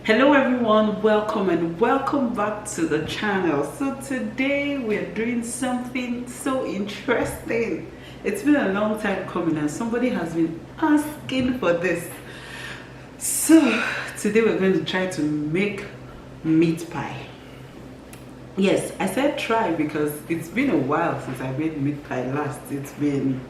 Hello everyone, welcome and welcome back to the channel. So today we're doing something so interesting. It's been a long time coming and somebody has been asking for this. So today we're going to try to make meat pie. Yes, I said try because it's been a while since I made meat pie last. It's been,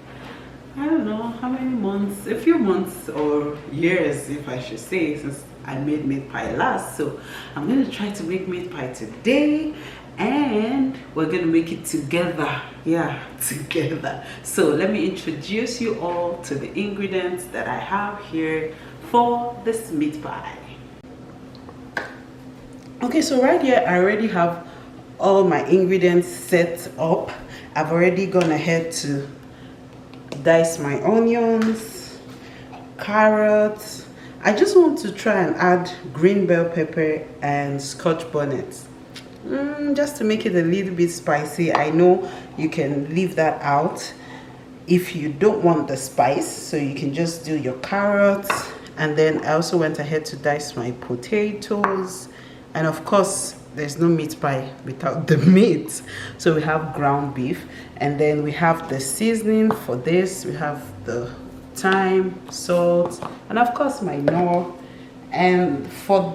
I don't know how many months, a few months or years if I should say, since I made meat pie last. So I'm going to try to make meat pie today and we're going to make it together. Yeah, together. So let me introduce you all to the ingredients that I have here for this meat pie. Okay, so right here I already have all my ingredients set up. I've already gone ahead to dice my onions, carrots. I just want to try and add green bell pepper and scotch bonnet, just to make it a little bit spicy. I know you can leave that out if you don't want the spice, so you can just do your carrots. And then I also went ahead to dice my potatoes, and of course there's no meat pie without the meat, so we have ground beef. And then we have the seasoning for this. We have the thyme, salt, and of course my knorr. And for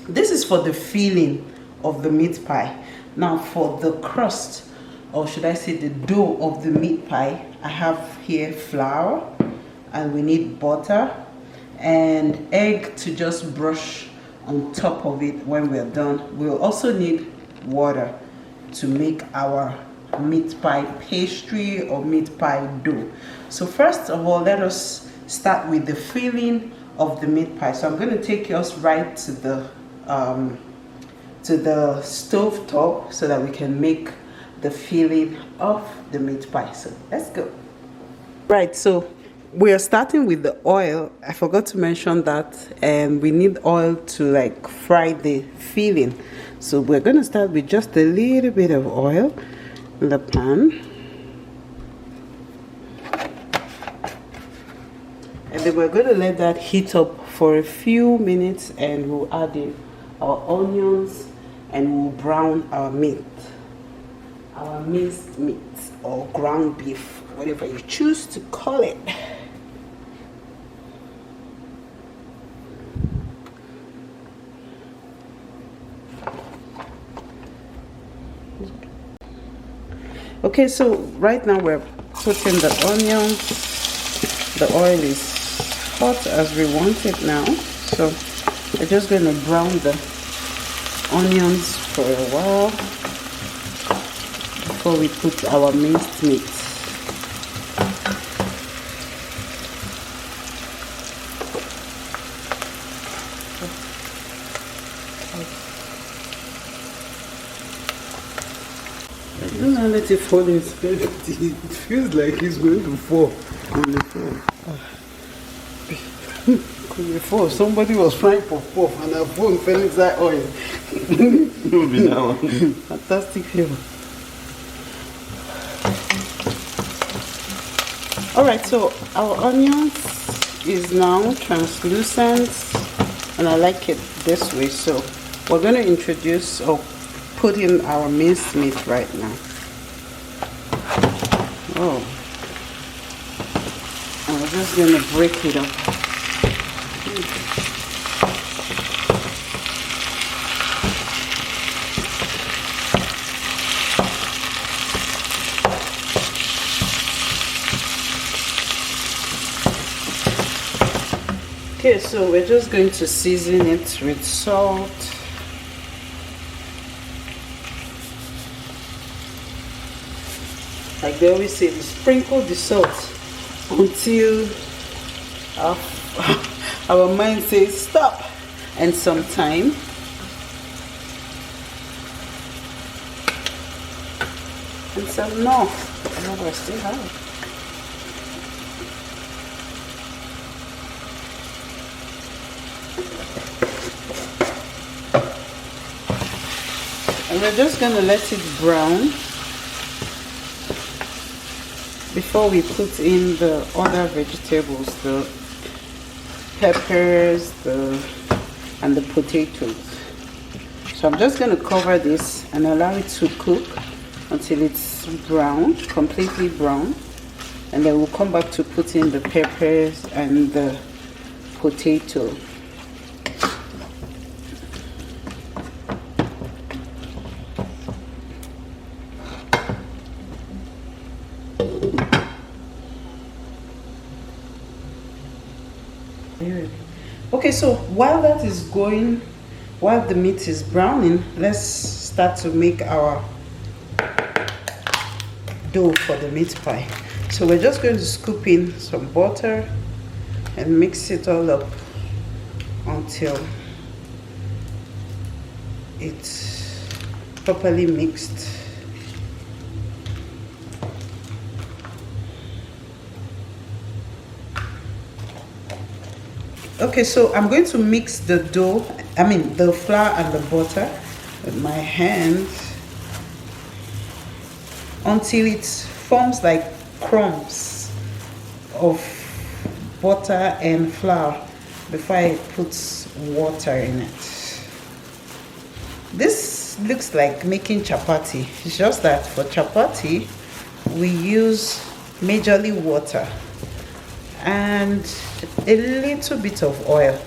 this is for the filling of the meat pie. Now for the crust, or should I say the dough of the meat pie, I have here flour, and we need butter and egg to just brush on top of it when we're done. We'll also need water to make our meat pie pastry or meat pie dough. So first of all, let us start with the filling of the meat pie. So I'm going to take us right to the stove top so that we can make the filling of the meat pie. So let's go. Right, so we are starting with the oil. I forgot to mention that we need oil to like fry the filling. So we're going to start with just a little bit of oil in the pan, and then we're going to let that heat up for a few minutes, and we'll add in our onions and we'll brown our meat, our minced meat or ground beef, whatever you choose to call it. Okay, so right now we're putting the onions. The oil is hot as we want it now, so we're just going to brown the onions for a while before we put our minced meat. Do not let it fall in spirit. It feels like it's going to fall on the floor. Could be fall. Somebody was frying puff and her phone fell inside oil. Will be that one. Fantastic flavor. Alright, so our onions is now translucent, and I like it this way. So we're going to introduce or put in our minced meat right now. Oh, and we're just going to break it up. Okay, so we're just going to season it with salt. Like they always say, sprinkle the salt until our mind says stop, and some time. And some no. I still have. And we're just going to let it brown before we put in the other vegetables, the peppers, the and the potatoes. So I'm just going to cover this and allow it to cook until it's brown, completely brown, and then we'll come back to put in the peppers and the potato. Okay, so while that is going, while the meat is browning, let's start to make our dough for the meat pie. So we're just going to scoop in some butter and mix it all up until it's properly mixed. Okay, so I'm going to mix the dough, the flour and the butter with my hands until it forms like crumbs of butter and flour before I put water in it. This looks like making chapati. It's just that for chapati we use majorly water and a little bit of oil,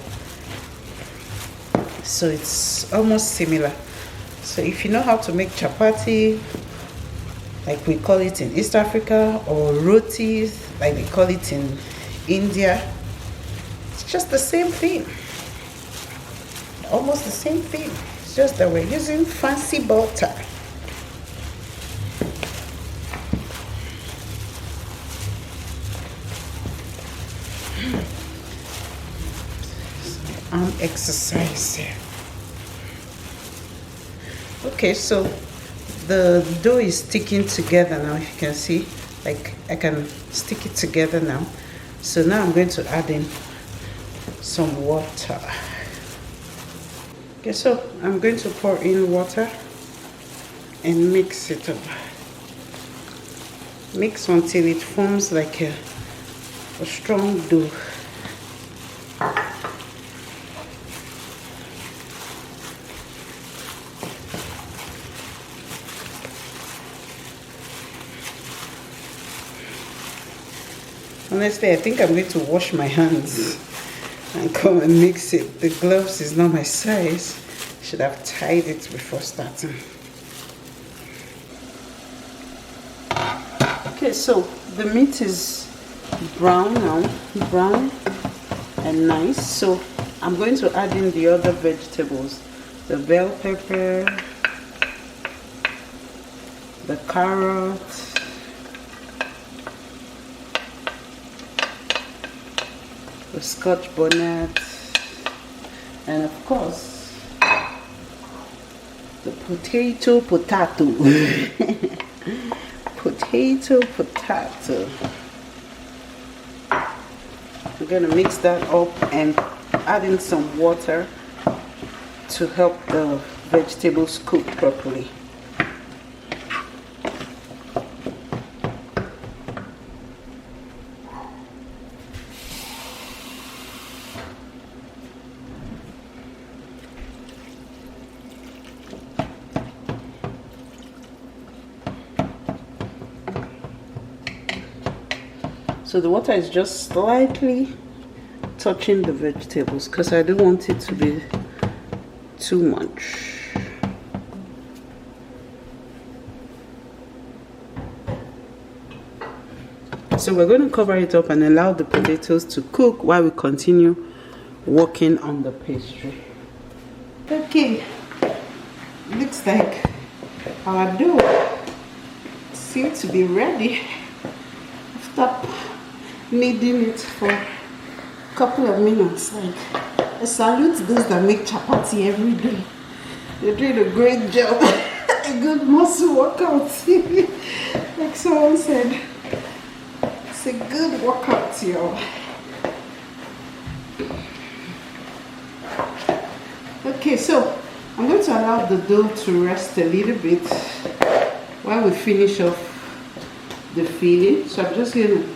so it's almost similar. So if you know how to make chapati, like we call it in East Africa, or rotis like they call it in India, it's just the same thing, almost the same thing. It's just that we're using fancy butter. Exercise here. Okay, so the dough is sticking together now. If you can see, like I can stick it together now. So now I'm going to add in some water. Okay, so I'm going to pour in water and mix it up. Mix until it forms like a strong dough. Honestly, I think I'm going to wash my hands and come and mix it. The gloves is not my size. Should have tied it before starting. Okay, so the meat is brown now, brown and nice. So I'm going to add in the other vegetables, the bell pepper, the carrot, the scotch bonnet, and of course the potato. Potato. I'm going to mix that up and add in some water to help the vegetables cook properly. So the water is just slightly touching the vegetables because I don't want it to be too much. So we're going to cover it up and allow the potatoes to cook while we continue working on the pastry. Okay, looks like our dough seems to be ready. Stop kneading it for a couple of minutes. Like, I salute those that make chapati every day. They're doing a great job. A good muscle workout. Like someone said, it's a good workout, y'all. Okay, so I'm going to allow the dough to rest a little bit while we finish off the filling. So I'm just going to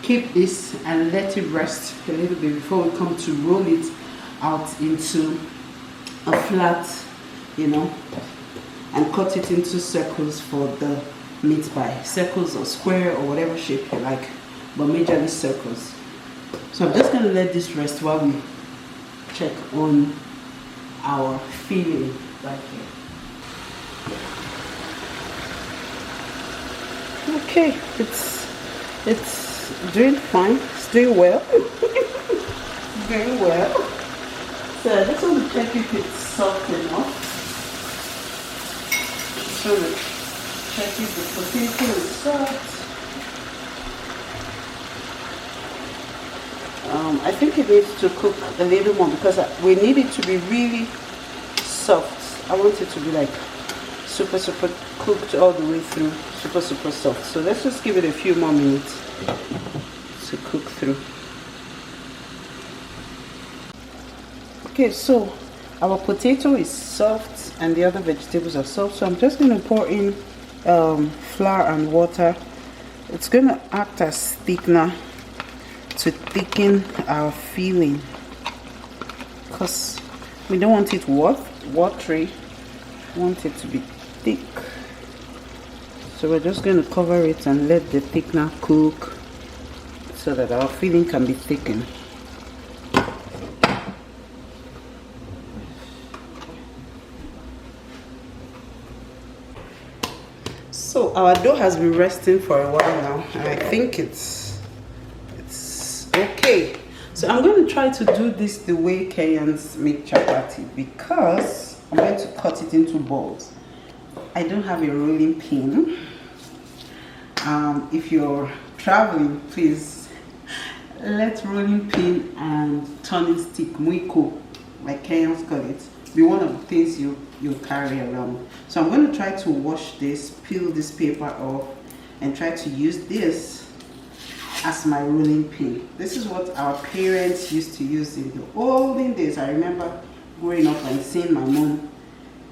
keep this and let it rest a little bit before we come to roll it out into a flat, you know, and cut it into circles for the meat pie. Circles or square or whatever shape you like, but majorly circles. So I'm just going to let this rest while we check on our filling right here. Okay, it's doing fine. It's doing well. Very well. So I just want to check if it's soft enough. Just want to check if the potato is soft. I think it needs to cook a little more because we need it to be really soft. I want it to be like super cooked all the way through, super soft. So let's just give it a few more minutes to cook through. Okay, so our potato is soft and the other vegetables are soft, so I'm just going to pour in flour and water. It's going to act as thickener to thicken our filling because we don't want it watery. We want it to be thick. So we're just going to cover it and let the thickener cook so that our filling can be thickened. So our dough has been resting for a while now, and I think it's okay. So I'm going to try to do this the way Kenyans make chapati because I'm going to cut it into balls. I don't have a rolling pin. If you're traveling, please let rolling pin and turning stick, mwiko, like Kenyans call it, be one of the things you carry around. So I'm going to try to wash this, peel this paper off, and try to use this as my rolling pin. This is what our parents used to use in the olden days. I remember growing up and seeing my mom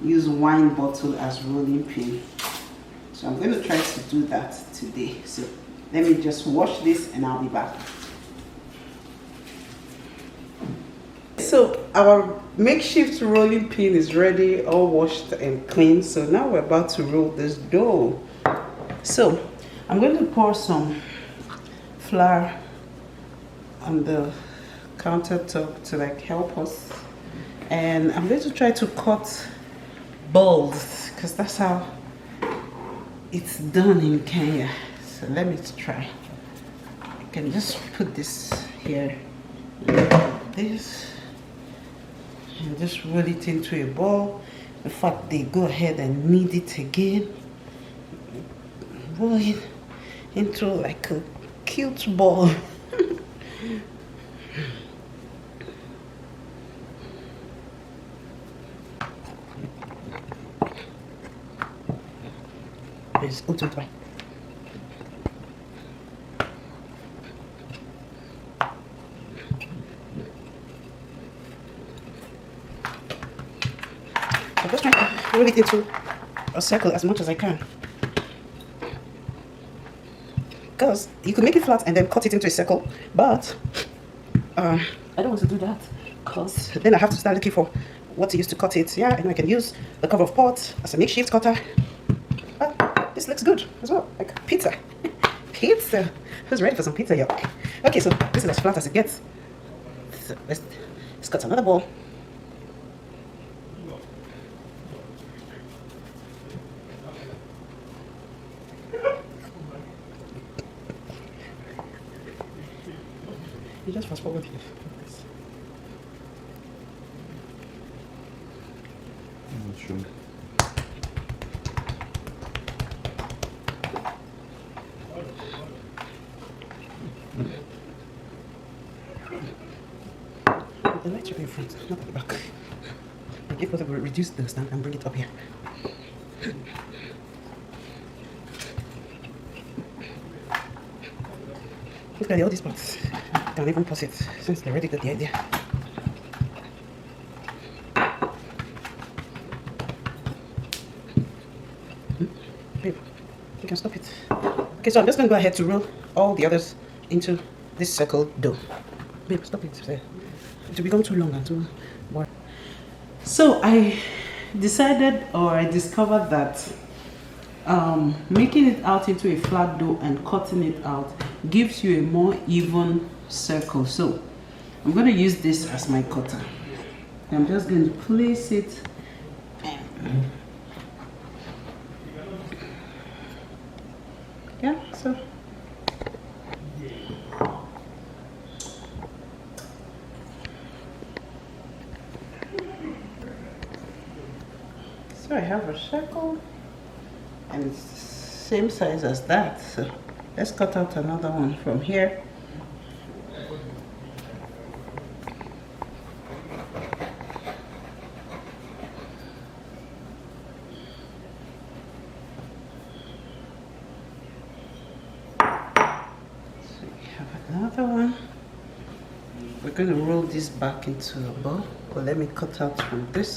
use wine bottle as rolling pin. So I'm going to try to do that today. So let me just wash this and I'll be back. So our makeshift rolling pin is ready, all washed and clean. So now we're about to roll this dough. So I'm going to pour some flour on the countertop to like help us, and I'm going to try to cut balls because that's how it's done in Kenya. So let me try. I can just put this here like this and just roll it into a ball. In fact, they go ahead and knead it again, roll it into like a cute ball. It's ultimate way. I'm just trying to roll it into a circle as much as I can. Because you could make it flat and then cut it into a circle, but I don't want to do that because then I have to start looking for what to use to cut it. Yeah, and I can use the cover of pot as a makeshift cutter. But this looks good as well, like pizza. Pizza. Who's ready for some pizza here? Okay, so this is as flat as it gets. So let's cut another ball. You just fast forward here. I'm not sure. The light should be in front, not at the back. Like if possible, reduce the stand and bring it up here. Look at all these parts. Can even pause it since they already got the idea. Babe, you can stop it. Okay, so I'm just going to go ahead to roll all the others into this circle dough. Babe, stop it. It will become too long and too So I decided, or I discovered that making it out into a flat dough and cutting it out gives you a more even circle. So I'm going to use this as my cutter. I'm just going to place it. Yeah, so I have a circle and it's the same size as that. So let's cut out another one from here. So we have another one. We're going to roll this back into a ball, but let me cut out from this.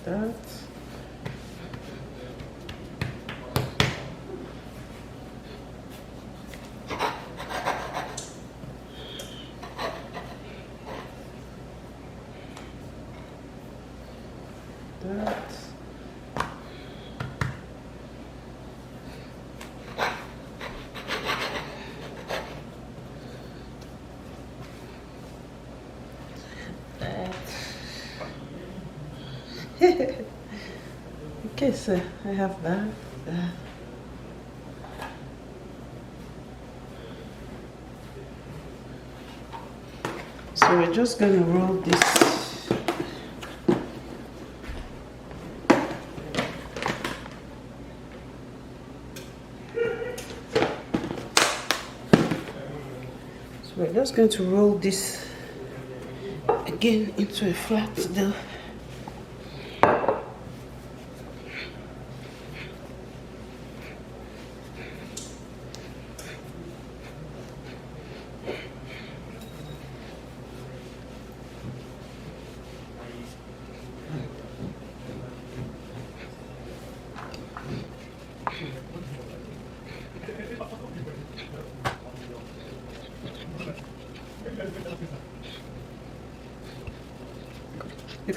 That. Okay, so I have that. So we're just going to roll this. So we're just going to roll this again into a flat dough.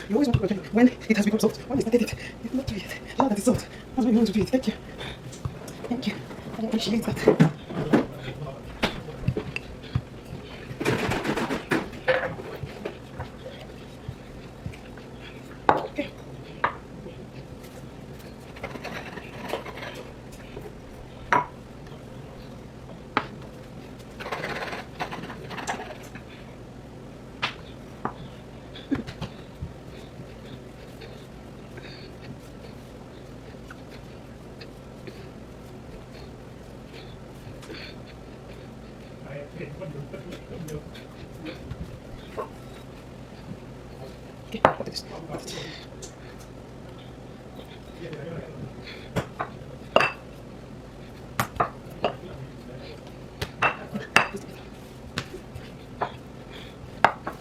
You always want to protect when it has become soft. When it's not it, it's not to it. Now that it's soft, that's when you want to do it. Thank you. Thank you. I appreciate that. Okay. Okay, what is this?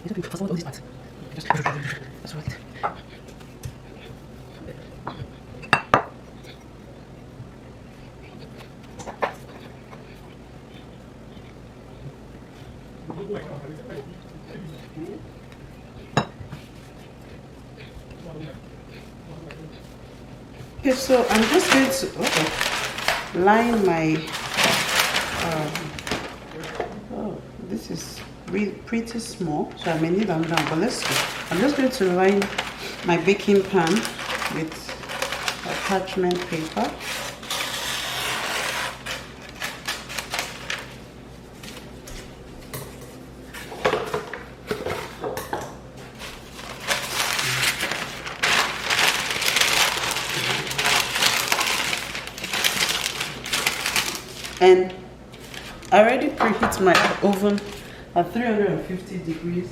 You don't fast forward all these parts. Just that's right. Okay, so I'm just going to line my. Oh, this is really pretty small, so I may need another one. But let's see. I'm just going to line my baking pan with parchment paper. And I already preheat my oven at 350 degrees.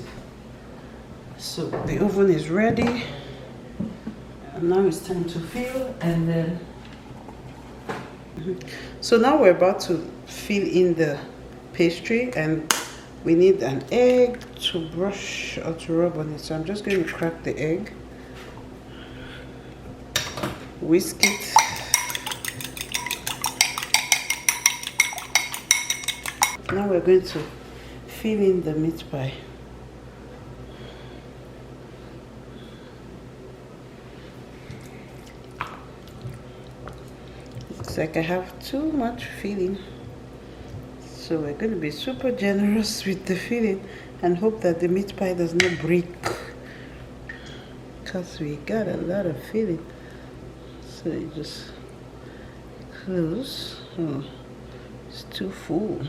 So the oven is ready. And now it's time to fill, and then so now we're about to fill in the pastry, and we need an egg to brush or to rub on it. So I'm just going to crack the egg. whisk it. Now we're going to fill in the meat pie. Looks like I have too much filling, so we're going to be super generous with the filling and hope that the meat pie does not break, because we got a lot of filling. So you just close. Oh, it's too full.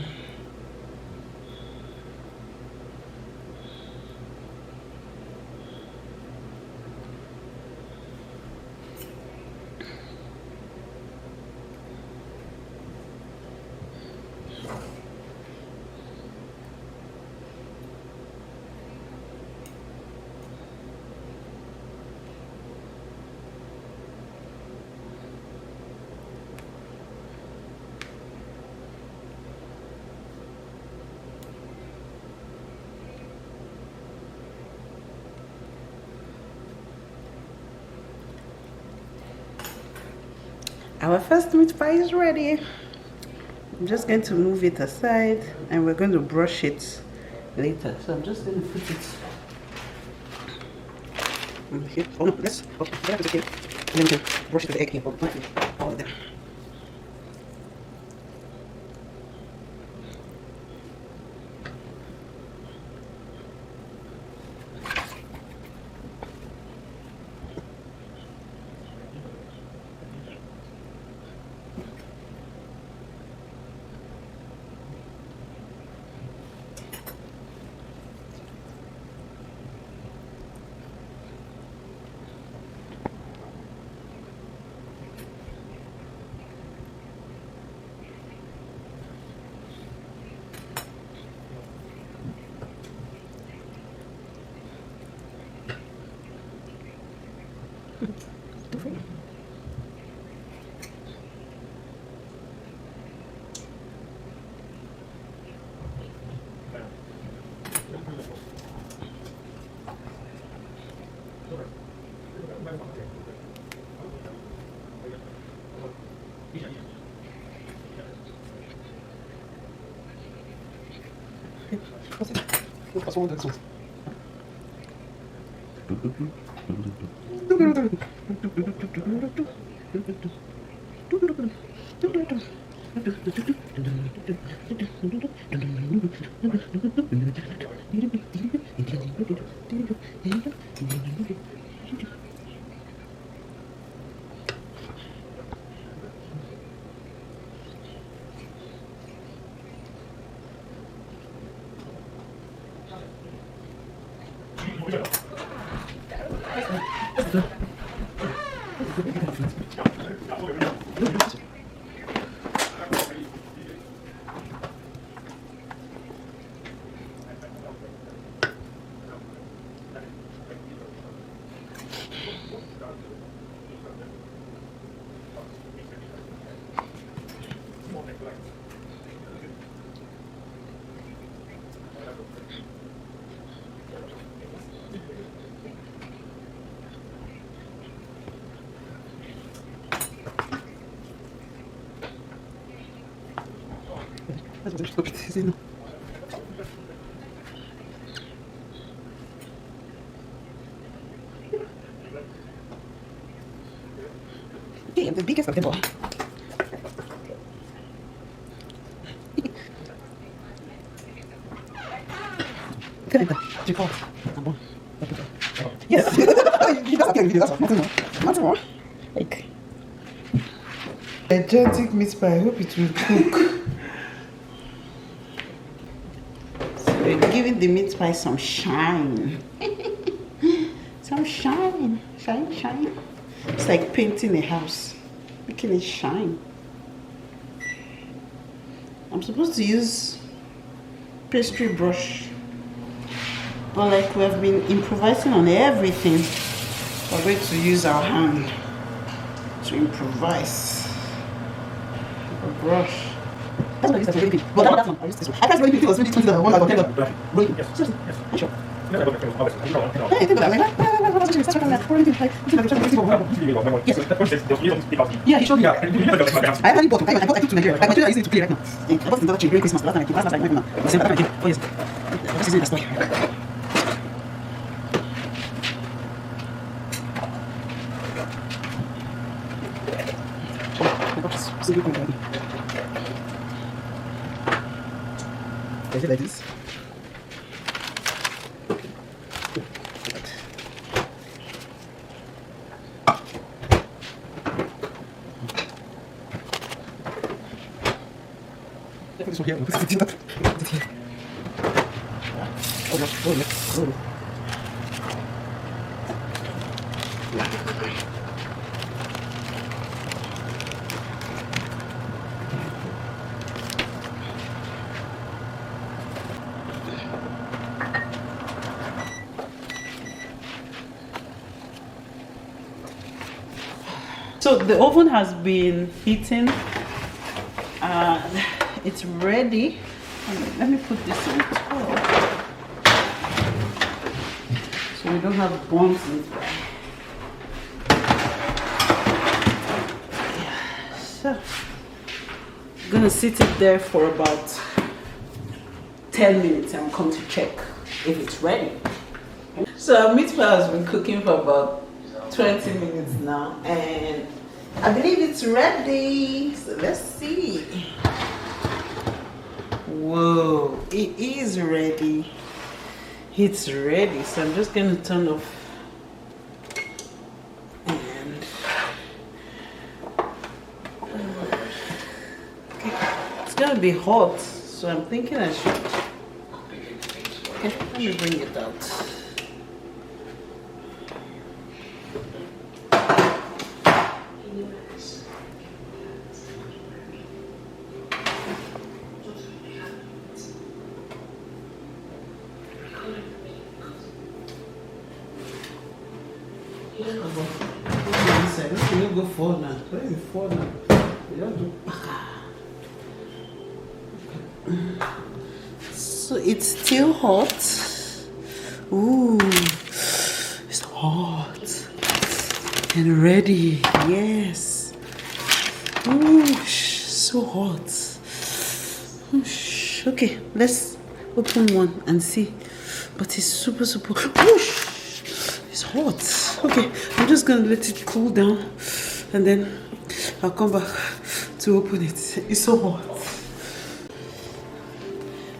Our first meat pie is ready. I'm just going to move it aside and we're going to brush it later. So I'm just going to put it here. Oh no, let's put it here. And then we can brush it with the egg here. All of them. Okay, the biggest of them all. Yes. That's more. Like gigantic meat pie. I hope it will cook. So we're giving the meat pie some shine. Some shine. Shine, shine. It's like painting a house, making it shine. I'm supposed to use pastry brush, but like we have been improvising on everything, we're going to use our hand to improvise. A brush. That's what I used to really. But that one, I used this one. I can't really think it was really something that I want to tell. Really? Yes. Sure. Yeah, he showed me. I actually bought. I took to Nigeria. Like Nigeria is to play right now. I bought the during Christmas. The last time I came, last time I came, December time I came. 4 years. This is the story. Is it like this? This one here. Put it here. Put it here. Oh, no. Oh, no. Oh, no. So the oven has been heating. It's ready. Let me put this on top so we don't have bumps in it. Yeah. So I'm gonna sit it there for about 10 minutes and come to check if it's ready. So our meat pie has been cooking for about 20 minutes now, and I believe it's ready. So let's see. Whoa, it is ready. It's ready. So I'm just going to turn off. And okay, it's going to be hot. So I'm thinking I should. Okay, let me bring it out. Let's go forward now. Where is it forward now? You don't do so it's still hot. Ooh, it's hot and ready. Yes. Ooh, so hot. Oosh. Okay, let's open one and see. But it's super. Oosh. It's hot. Okay, I'm just gonna let it cool down and then I'll come back to open it. It's so hot.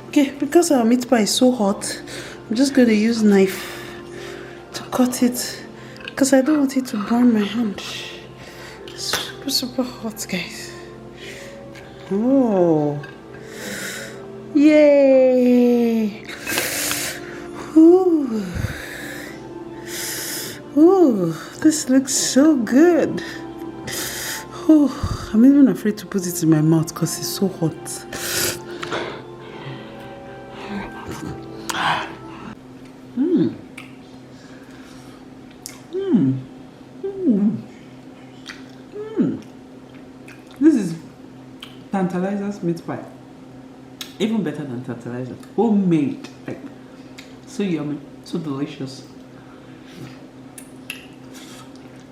Okay, because our meat pie is so hot, I'm just gonna use knife to cut it because I don't want it to burn my hand. Super hot, guys. Oh, yay! Ooh. Ooh, this looks so good. Oh, I'm even afraid to put it in my mouth because it's so hot. This is Tantalizer's meat pie. Even better than Tantalizer. Homemade. Like, so yummy, so delicious.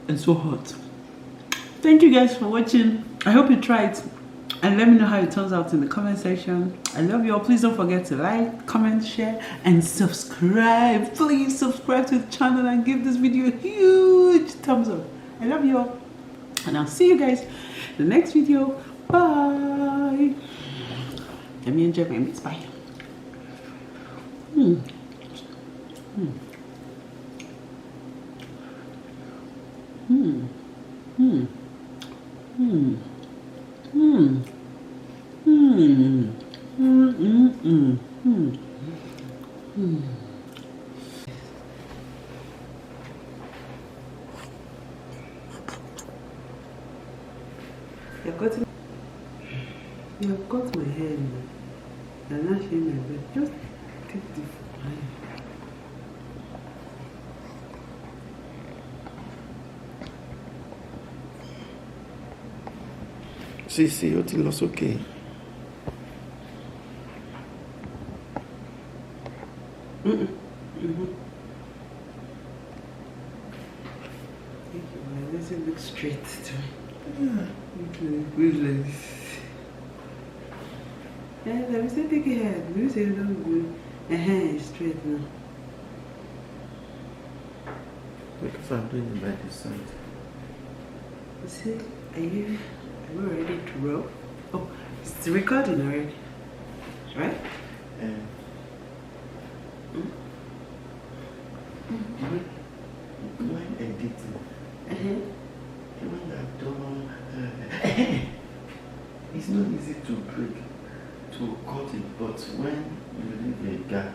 And so hot. Thank you guys for watching. I hope you try it and let me know how it turns out in the comment section. I love you all. Please don't forget to like, comment, share, and subscribe. Please subscribe to the channel and give this video a huge thumbs up. I love you all. And I'll see you guys in the next video. Bye. Let me enjoy my meat pie. You've got my hair now. You're not showing my bed. Just take the fire. See, your thing looks okay. Mm-mm. Look straight to me. Yeah. Good like this. Yeah, let me say take your head. Let me say you don't go. Straight now. Because I'm doing it by this side. See, are you ready to roll? Oh, it's recording already. Right? When editing, even that don't, it's not easy to break, to cut it, but when you leave a gap,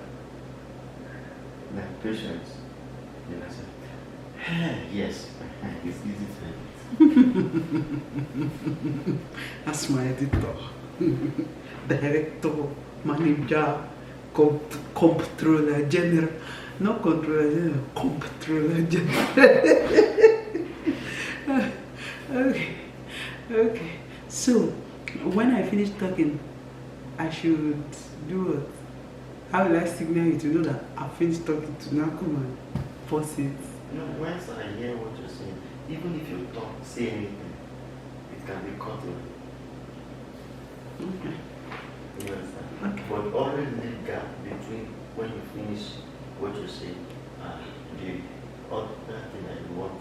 like patience, you know, say, yes, it's easy to edit. That's my editor. Director, manager, comptroller general. Not controller general, comptroller general. Okay. So, when I finish talking, I should do what? How will I signal you to know that I finished talking to now come and pause it? No, once I hear what you're saying, even if you don't say anything, it can be cut away. Okay. You understand? Okay. But always leave gap between when you finish what you say and the other thing that you want